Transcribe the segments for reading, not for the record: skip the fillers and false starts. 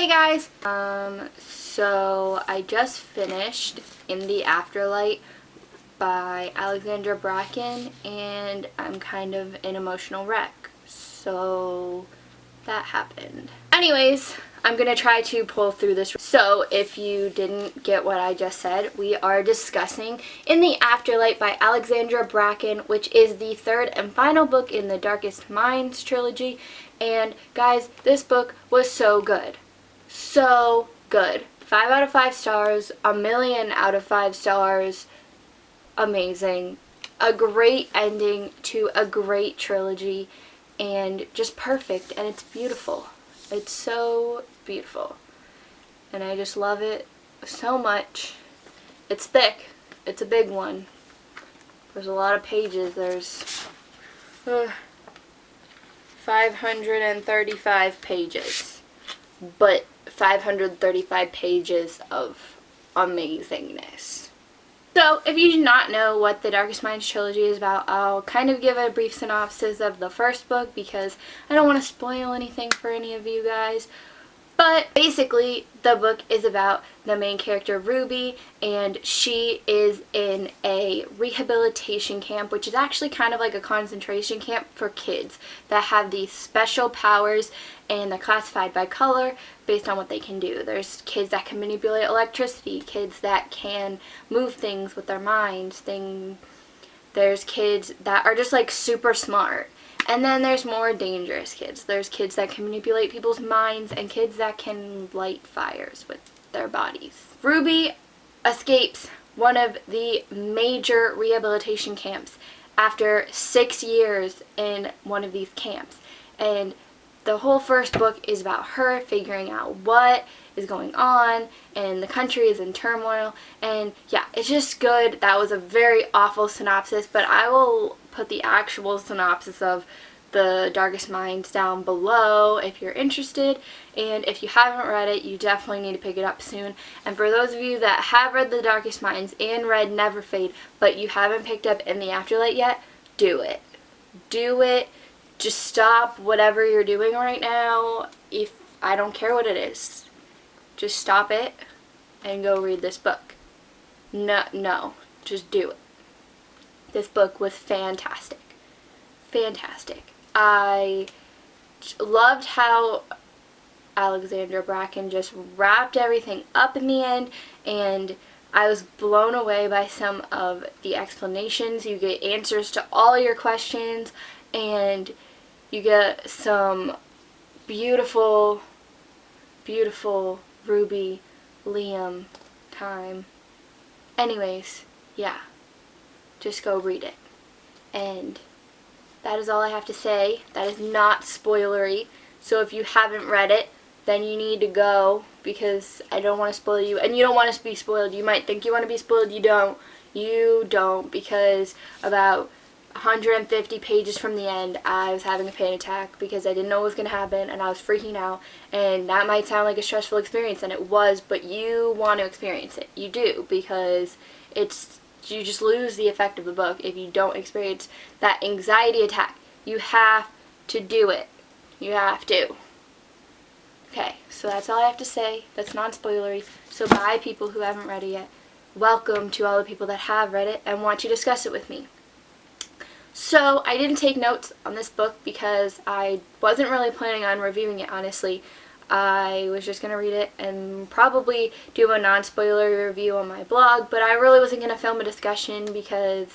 Hey guys! So I just finished In the Afterlight by Alexandra Bracken, and I'm kind of an emotional wreck. So that happened. Anyways, I'm gonna try to pull through this. So if you didn't get what I just said, we are discussing In the Afterlight by Alexandra Bracken, which is the third and final book in the Darkest Minds trilogy. And guys, this book was so good. So good. 5 out of 5 stars, a million out of 5 stars. Amazing. A great ending to a great trilogy, and just perfect, and it's beautiful. It's so beautiful, and I just love it so much. It's thick. It's a big one. There's a lot of pages. There's 535 pages, but 535 pages of amazingness. So, if you do not know what the Darkest Minds trilogy is about, I'll kind of give a brief synopsis of the first book because I don't want to spoil anything for any of you guys. But basically, the book is about the main character, Ruby, and she is in a rehabilitation camp, which is actually kind of like a concentration camp for kids that have these special powers, and they're classified by color based on what they can do. There's kids that can manipulate electricity, kids that can move things with their minds, there's kids that are just like super smart. And then there's more dangerous kids. There's kids that can manipulate people's minds and kids that can light fires with their bodies. Ruby escapes one of the major rehabilitation camps after 6 years in one of these camps. And the whole first book is about her figuring out what is going on, and the country is in turmoil. And yeah, it's just good. That was a very awful synopsis, but I will put the actual synopsis of the Darkest Minds down below if you're interested, and if you haven't read it, you definitely need to pick it up soon. And for those of you that have read the Darkest Minds and read Never Fade, but you haven't picked up In the Afterlight yet, do it. Do it. Just stop whatever you're doing right now. I don't care what it is. Just stop it and go read this book. No, just do it. This book was fantastic. Fantastic. I loved how Alexandra Bracken just wrapped everything up in the end, and I was blown away by some of the explanations. You get answers to all your questions, and you get some beautiful, beautiful Ruby, Liam time. Anyways, yeah. Just go read it. And that is all I have to say. That is not spoilery. So if you haven't read it, then you need to go, because I don't want to spoil you. And you don't want to be spoiled. You might think you want to be spoiled. You don't. You don't, because about 150 pages from the end, I was having a panic attack because I didn't know what was going to happen, and I was freaking out. And that might sound like a stressful experience, and it was, but you want to experience it. You do, because you just lose the effect of the book if you don't experience that anxiety attack. You have to do it. You have to. Okay, so that's all I have to say. That's non-spoilery. So bye, people who haven't read it yet. Welcome to all the people that have read it and want to discuss it with me. So I didn't take notes on this book because I wasn't really planning on reviewing it, honestly. I was just going to read it and probably do a non-spoiler review on my blog, but I really wasn't going to film a discussion because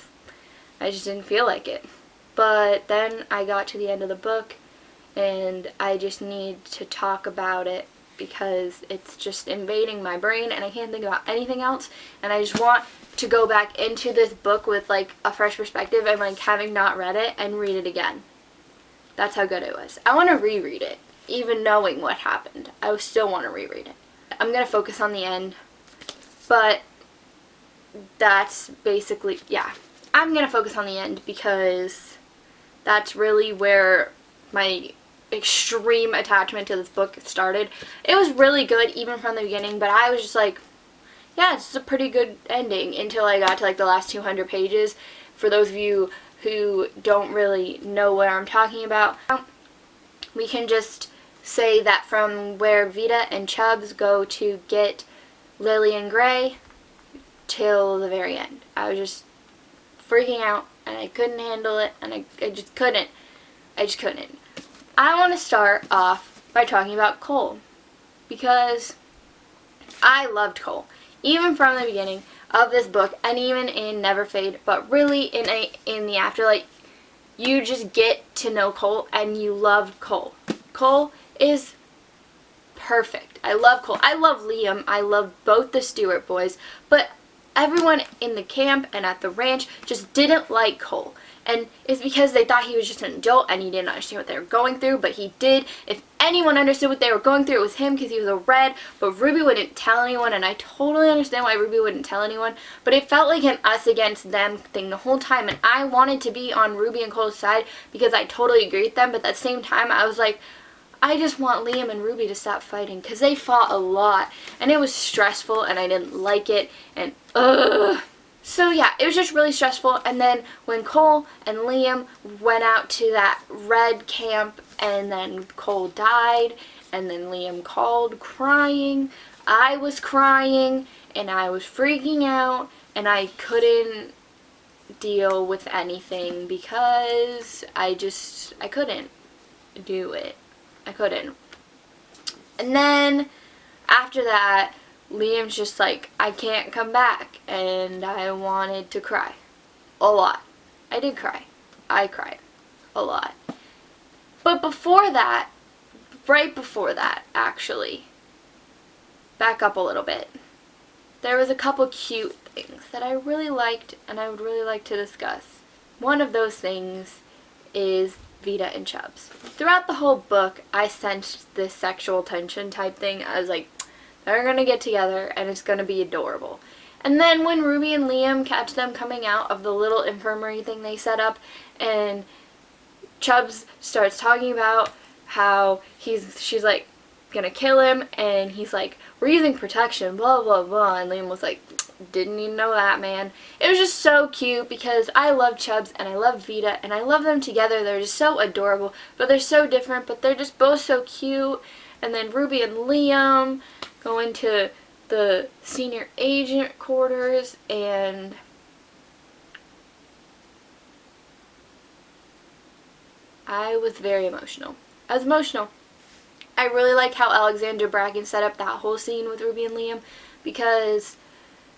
I just didn't feel like it. But then I got to the end of the book, and I just need to talk about it because it's just invading my brain and I can't think about anything else, and I just want to go back into this book with like a fresh perspective and like having not read it and read it again. That's how good it was. I want to reread it. Even knowing what happened, I still want to reread it. I'm going to focus on the end, but that's basically, yeah. I'm going to focus on the end because that's really where my extreme attachment to this book started. It was really good even from the beginning, but I was just like, yeah, it's a pretty good ending until I got to like the last 200 pages. For those of you who don't really know what I'm talking about, we can just say that from where Vita and Chubbs go to get Lily and Gray till the very end. I was just freaking out, and I couldn't handle it, and I just couldn't. I want to start off by talking about Cole, because I loved Cole, even from the beginning of this book, and even in Never Fade, but really in the Afterlight, you just get to know Cole, and you love Cole. Cole is perfect. I love Cole. I love Liam. I love both the Stewart boys, but everyone in the camp and at the ranch just didn't like Cole. And it's because they thought he was just an adult and he didn't understand what they were going through, but he did. If anyone understood what they were going through, it was him, because he was a red, but Ruby wouldn't tell anyone, and I totally understand why Ruby wouldn't tell anyone, but it felt like an us against them thing the whole time, and I wanted to be on Ruby and Cole's side because I totally agree with them, but at the same time, I was like, I just want Liam and Ruby to stop fighting, because they fought a lot, and it was stressful, and I didn't like it, and so yeah, it was just really stressful. And then when Cole and Liam went out to that red camp, and then Cole died, and then Liam called crying, I was crying, and I was freaking out, and I couldn't deal with anything because I couldn't do it. I couldn't. And then after that, Liam's just like, I can't come back, and I wanted to cry a lot. I did cry. I cried a lot. But before that, right before that, actually, back up a little bit, there was a couple cute things that I really liked and I would really like to discuss. One of those things is Vita and Chubbs. Throughout the whole book, I sensed this sexual tension type thing. I was like, they're going to get together, and it's going to be adorable. And then when Ruby and Liam catch them coming out of the little infirmary thing they set up, and Chubbs starts talking about how she's like, going to kill him, and he's like, we're using protection, blah, blah, blah, and Liam was like, didn't even know that, man. It was just so cute, because I love Chubbs, and I love Vita, and I love them together. They're just so adorable, but they're so different, but they're just both so cute. And then Ruby and Liam go into the senior agent quarters, and I was very emotional. I was emotional. I really like how Alexandra Bracken set up that whole scene with Ruby and Liam, because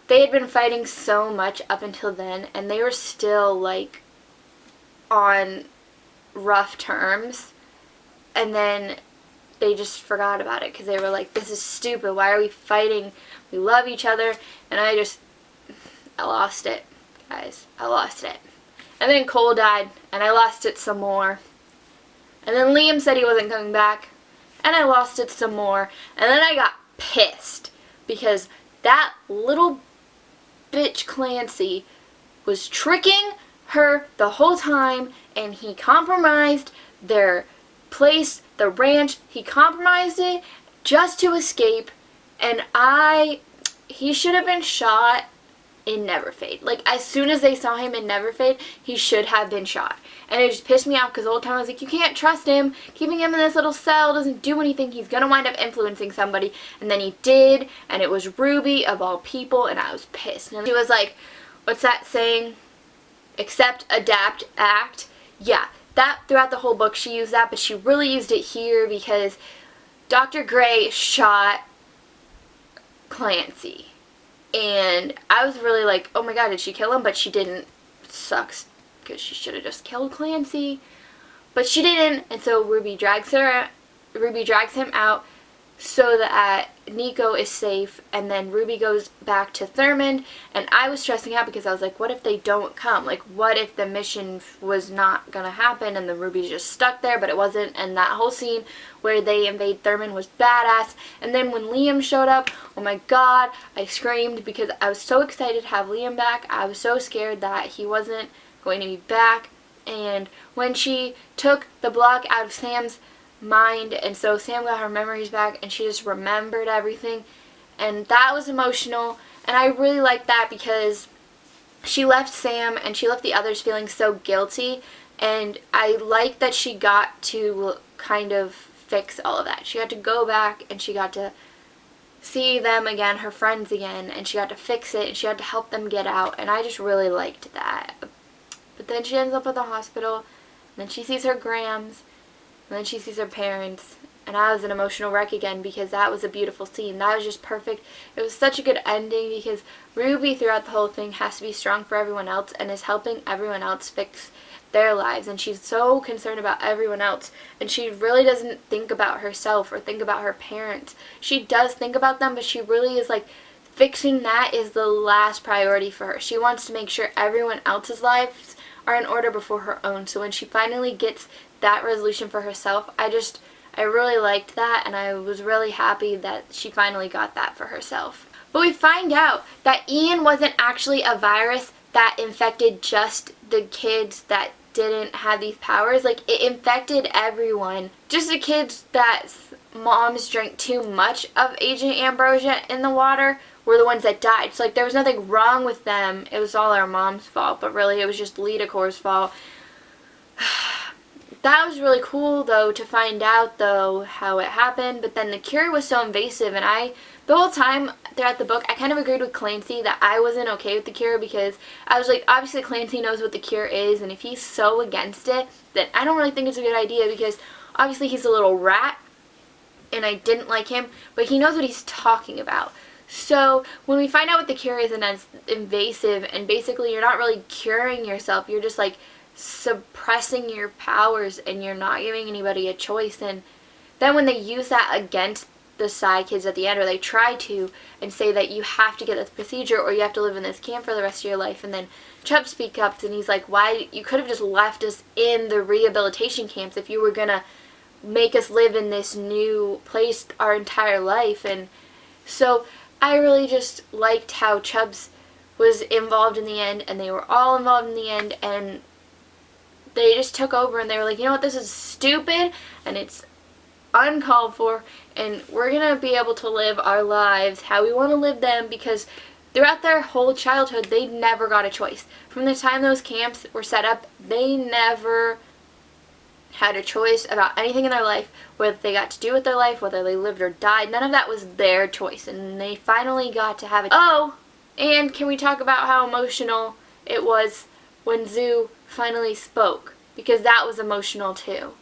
they had been fighting so much up until then, and they were still like on rough terms, and then they just forgot about it because they were like, this is stupid, why are we fighting, we love each other, and I lost it, guys, I lost it. And then Cole died, and I lost it some more, and then Liam said he wasn't coming back, and I lost it some more, and then I got pissed because that little bitch Clancy was tricking her the whole time, and he compromised their place, the ranch. He compromised it just to escape, and he should have been shot in Never Fade. Like, as soon as they saw him in Never Fade, he should have been shot. And it just pissed me off because the whole time I was like, you can't trust him. Keeping him in this little cell doesn't do anything. He's going to wind up influencing somebody. And then he did, and it was Ruby, of all people, and I was pissed. And he was like, what's that saying? Accept, adapt, act. Yeah, that throughout the whole book she used that, but she really used it here because Dr. Gray shot Clancy. And I was really like, oh my god, did she kill him? But she didn't. It sucks, because she should have just killed Clancy. But she didn't, and so Ruby drags him out so that Nico is safe, and then Ruby goes back to Thurmond, and I was stressing out because I was like, what if they don't come? Like, what if the mission was not gonna happen and the Ruby's just stuck there, but it wasn't, and that whole scene where they invade Thurmond was badass. And then when Liam showed up, oh my god, I screamed because I was so excited to have Liam back. I was so scared that he wasn't going to be back, and when she took the block out of Sam's mind, and so Sam got her memories back, and she just remembered everything, and that was emotional, and I really liked that because she left Sam and she left the others feeling so guilty, and I like that she got to kind of fix all of that. She got to go back and she got to see them again, her friends again, and she got to fix it and she had to help them get out, and I just really liked that. But then she ends up at the hospital, and then she sees her Grams, and then she sees her parents, and I was an emotional wreck again because that was a beautiful scene. That was just perfect. It was such a good ending because Ruby throughout the whole thing has to be strong for everyone else and is helping everyone else fix their lives, and she's so concerned about everyone else, and she really doesn't think about herself or think about her parents. She does think about them, but she really is like, fixing that is the last priority for her. She wants to make sure everyone else's lives are in order before her own. So when she finally gets that resolution for herself, I really liked that, and I was really happy that she finally got that for herself. But we find out that Ian wasn't actually a virus that infected just the kids that didn't have these powers. Like, it infected everyone. Just the kids that moms drank too much of Agent Ambrosia in the water were the ones that died. So, like, there was nothing wrong with them. It was all our mom's fault, but really it was just Lidacor's fault. That was really cool, though, to find out, though, how it happened. But then the cure was so invasive, and the whole time throughout the book, I kind of agreed with Clancy that I wasn't okay with the cure, because I was like, obviously Clancy knows what the cure is, and if he's so against it, then I don't really think it's a good idea, because obviously he's a little rat, and I didn't like him, but he knows what he's talking about. So when we find out what the cure is, and it's invasive, and basically you're not really curing yourself, you're just like suppressing your powers, and you're not giving anybody a choice. And then when they use that against the Psy kids at the end, or they try to, and say that you have to get this procedure or you have to live in this camp for the rest of your life, and then Chubb speaks up and he's like, why, you could have just left us in the rehabilitation camps if you were gonna make us live in this new place our entire life. And so I really just liked how Chubbs was involved in the end, and they were all involved in the end, and they just took over, and they were like, you know what, this is stupid and it's uncalled for, and we're gonna be able to live our lives how we want to live them, because throughout their whole childhood they never got a choice. From the time those camps were set up, they never had a choice about anything in their life, whether they got to do with their life, whether they lived or died. None of that was their choice, and they finally got to have it. Oh, and can we talk about how emotional it was when Zoo finally spoke, because that was emotional too.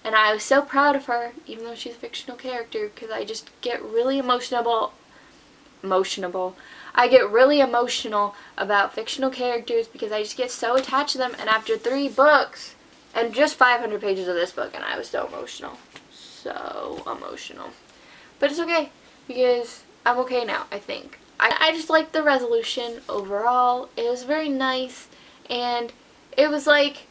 And I was so proud of her, even though she's a fictional character, because I just get really emotional. I get really emotional about fictional characters because I just get so attached to them, and after 3 books, and just 500 pages of this book, and I was so emotional. So emotional. But it's okay, because I'm okay now, I think. I just liked the resolution overall. It was very nice, and it was like,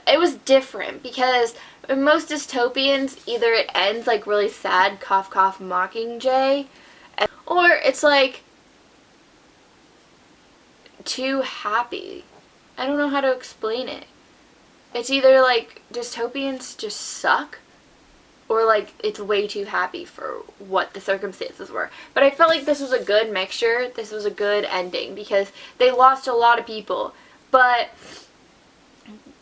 it was different, because in most dystopians, either it ends like really sad, cough cough Mockingjay, or it's like too happy. I don't know how to explain it. It's either like dystopians just suck, or like it's way too happy for what the circumstances were. But I felt like this was a good mixture. This was a good ending, because they lost a lot of people, but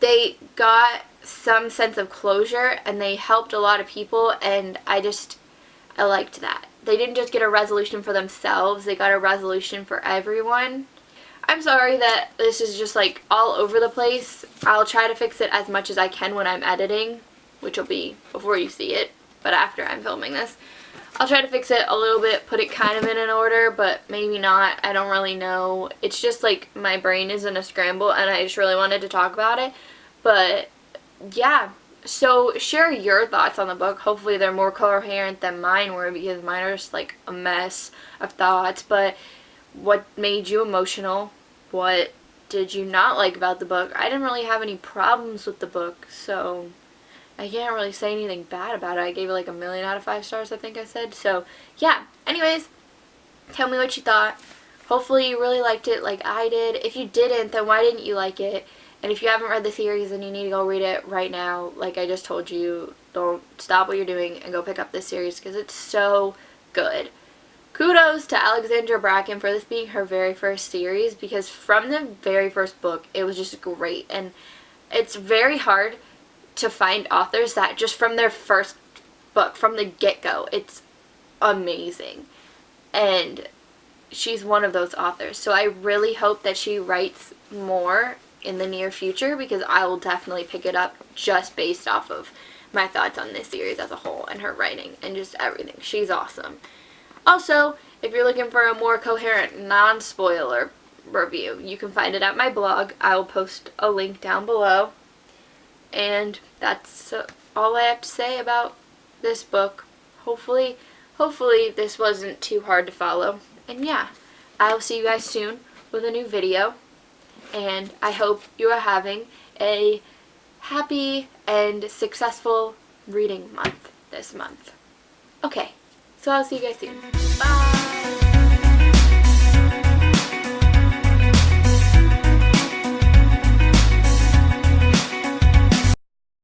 they got some sense of closure, and they helped a lot of people, and I liked that. They didn't just get a resolution for themselves, they got a resolution for everyone. I'm sorry that this is just like all over the place. I'll try to fix it as much as I can when I'm editing, which will be before you see it, but after I'm filming this. I'll try to fix it a little bit, put it kind of in an order, but maybe not. I don't really know. It's just like my brain is in a scramble, and I just really wanted to talk about it. But yeah, so share your thoughts on the book. Hopefully they're more coherent than mine were, because mine are just like a mess of thoughts. But what made you emotional? What did you not like about the book? I didn't really have any problems with the book, so I can't really say anything bad about it. I gave it like 1,000,000 out of 5 stars, I think I said. So yeah, anyways, tell me what you thought. Hopefully you really liked it like I did. If you didn't, then why didn't you like it? And if you haven't read the series, then you need to go read it right now. Like I just told you, don't stop what you're doing and go pick up this series, because it's so good. Kudos to Alexandra Bracken for this being her very first series, because from the very first book, it was just great. And it's very hard to find authors that just from their first book, from the get-go, it's amazing. And she's one of those authors. So I really hope that she writes more in the near future, because I will definitely pick it up just based off of my thoughts on this series as a whole and her writing and just everything. She's awesome. Also, if you're looking for a more coherent, non-spoiler review, you can find it at my blog. I will post a link down below. And that's all I have to say about this book. Hopefully this wasn't too hard to follow. And yeah, I will see you guys soon with a new video. And I hope you are having a happy and successful reading month this month. Okay, so I'll see you guys soon. Bye!